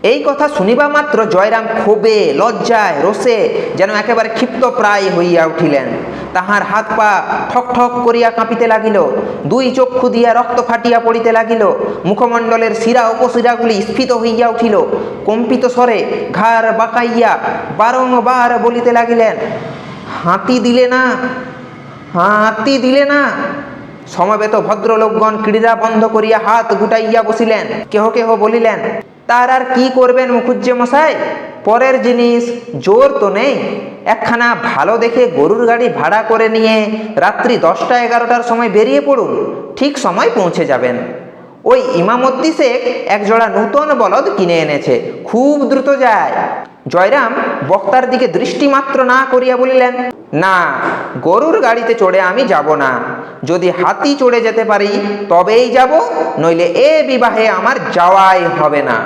এই কথা শুনিবা মাত্র জয়রাম ক্ষোভে লজ্জায় রোষে যেন একেবারে ক্ষিপ্ত প্রায় হইয়া উঠিলেন। তাহার হাত পা ঠক ঠক করিয়া কাঁপিতে লাগিল, দুই চক্ষু দিয়া রক্ত ফাটিয়া পড়িতে লাগিল, মুখমণ্ডলের শিরা উপশিরাগুলি স্ফীত হইয়া উঠিল। কম্পিত স্বরে ঘাড় বাঁকাইয়া বারংবার বলিতে লাগিলেন, হাতি দিলে না, হাতি দিলে না। সমবেত ভদ্রলোকগণ ক্রীড়া বন্ধ করিয়া হাত গুটাইয়া বসিলেন। কেহ কেহ বলিলেন, তার আর কি করবেন মুখুজ্জে মশাই, পরের জিনিস, জোর তো নেই, একখানা ভালো দেখে গরুর গাড়ি ভাড়া করে নিয়ে রাত্রি 10টা-11টার সময় বেরিয়ে পড়ুন, ঠিক সময় পৌঁছে যাবেন। ওই ইমামদ্দি শেখ একজোড়া নূতন বলদ কিনে এনেছে, খুব দ্রুত যায়। জয়রাম বক্তার দিকে দৃষ্টিমাত্র না করিয়া বলিলেন, না, গরুর গাড়িতে চড়ে আমি যাব না, যদি হাতি চড়ে যেতে পারি তবেই যাব, নইলে এ বিবাহে আমার যাওয়াই হবে না।